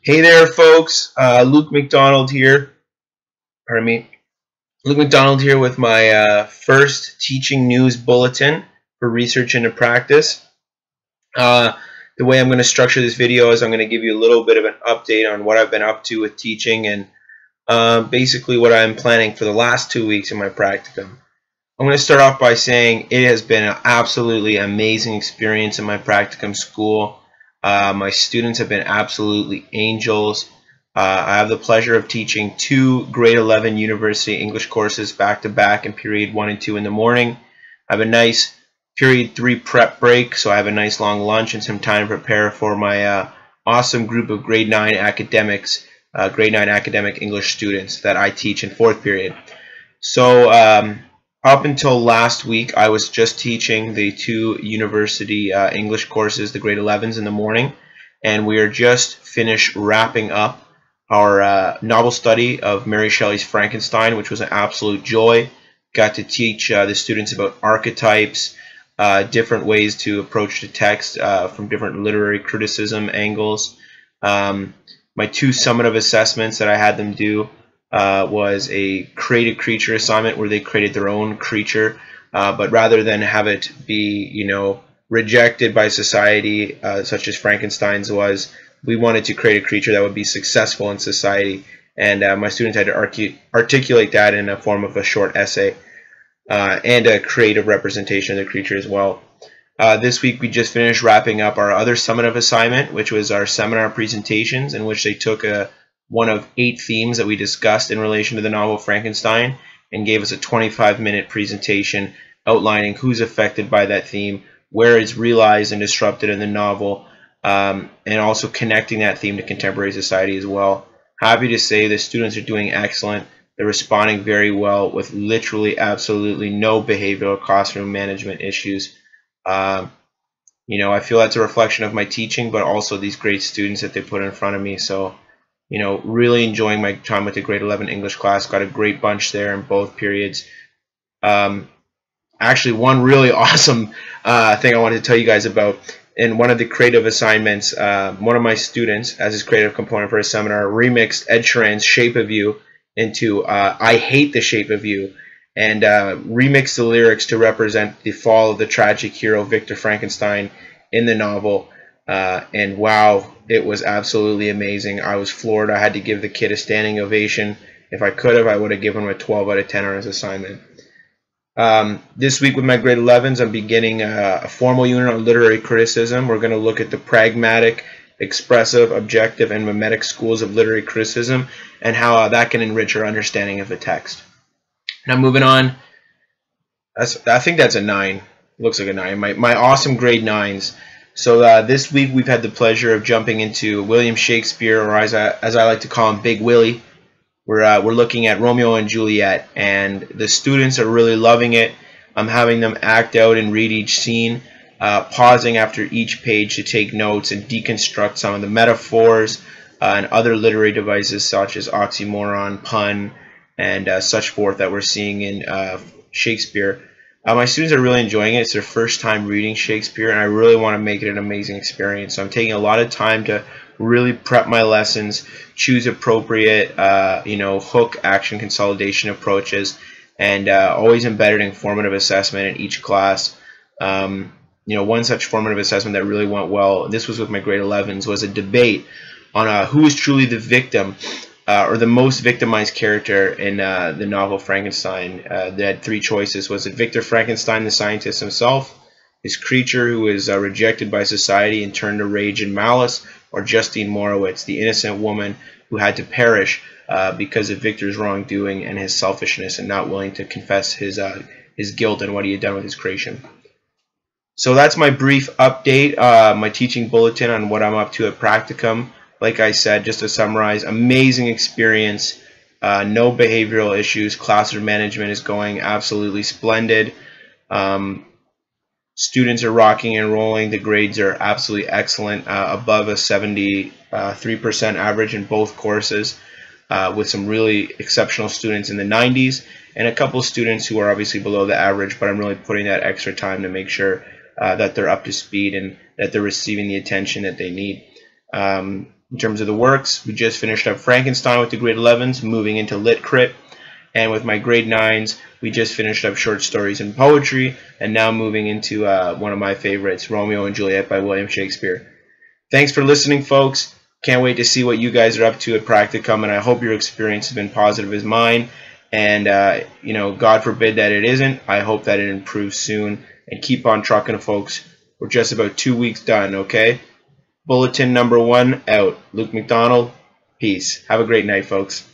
Hey there, folks. Luke McDonald here. Pardon me. Luke McDonald here with my first teaching news bulletin for research into practice. The way I'm going to structure this video is I'm going to give you a little bit of an update on what I've been up to with teaching and basically what I'm planning for the last 2 weeks in my practicum. I'm going to start off by saying it has been an absolutely amazing experience in my practicum school. My students have been absolutely angels. I have the pleasure of teaching 2 grade 11 university English courses back to back in period 1 and 2 in the morning. I have a nice period 3 prep break, so I have a nice long lunch and some time to prepare for my awesome group of grade 9 academics, grade 9 academic English students that I teach in 4th period. So up until last week, I was just teaching the 2 university English courses, the grade 11s in the morning, and we are just finished wrapping up our novel study of Mary Shelley's Frankenstein, which was an absolute joy. Got to teach the students about archetypes, different ways to approach the text from different literary criticism angles. My 2 summative assessments that I had them do was a create a creature assignment where they created their own creature, but rather than have it be, rejected by society, such as Frankenstein's was, we wanted to create a creature that would be successful in society, and my students had to articulate that in a form of a short essay and a creative representation of the creature as well. This week we just finished wrapping up our other summative assignment, which was our seminar presentations, in which they took one of 8 themes that we discussed in relation to the novel Frankenstein and gave us a 25-minute presentation outlining who's affected by that theme, where it's realized and disrupted in the novel, and also connecting that theme to contemporary society as well. Happy to say the students are doing excellent. They're responding very well with literally absolutely no behavioral classroom management issues. I feel that's a reflection of my teaching, but also these great students that they put in front of me. So, really enjoying my time with the grade 11 English class. Got a great bunch there in both periods. Actually, one really awesome thing I wanted to tell you guys about. In one of the creative assignments, one of my students, as his creative component for a seminar, remixed Ed Sheeran's Shape of You into I Hate the Shape of You, and remixed the lyrics to represent the fall of the tragic hero Victor Frankenstein in the novel. And wow, it was absolutely amazing. I was floored. I had to give the kid a standing ovation. If I could have, I would have given him a 12 out of 10 on his assignment. This week with my grade 11s, I'm beginning a formal unit on literary criticism. We're going to look at the pragmatic, expressive, objective, and mimetic schools of literary criticism and how that can enrich our understanding of the text. Now moving on, I think that's a 9. Looks like a 9. My awesome grade 9s. So this week we've had the pleasure of jumping into William Shakespeare, or as I like to call him, Big Willie. We're looking at Romeo and Juliet, and the students are really loving it. I'm having them act out and read each scene, pausing after each page to take notes and deconstruct some of the metaphors and other literary devices such as oxymoron, pun, and such forth that we're seeing in Shakespeare. My students are really enjoying it. It's their first time reading Shakespeare, and I really want to make it an amazing experience. So I'm taking a lot of time to really prep my lessons, choose appropriate, hook, action, consolidation approaches, and always embedded in formative assessment in each class. One such formative assessment that really went well, this was with my grade 11s, was a debate on who is truly the victim or the most victimized character in the novel Frankenstein. They had 3 choices. Was it Victor Frankenstein, the scientist himself, his creature who was rejected by society and turned to rage and malice, or Justine Morowitz, the innocent woman who had to perish because of Victor's wrongdoing and his selfishness and not willing to confess his guilt and what he had done with his creation. So that's my brief update, my teaching bulletin on what I'm up to at practicum. Like I said, just to summarize, amazing experience, no behavioral issues, classroom management is going absolutely splendid. Students are rocking and rolling. The grades are absolutely excellent, above a 73% average in both courses, with some really exceptional students in the 90s and a couple students who are obviously below the average, but I'm really putting that extra time to make sure that they're up to speed and that they're receiving the attention that they need. In terms of the works, we just finished up Frankenstein with the grade 11s, moving into Lit Crit. And with my grade 9s, we just finished up short stories and poetry, and now moving into one of my favorites, Romeo and Juliet by William Shakespeare. Thanks for listening, folks. Can't wait to see what you guys are up to at Practicum, and I hope your experience has been positive as mine. And, God forbid that it isn't. I hope that it improves soon. And keep on trucking, folks. We're just about 2 weeks done, okay? Bulletin number 1 out. Luke McDonald, peace. Have a great night, folks.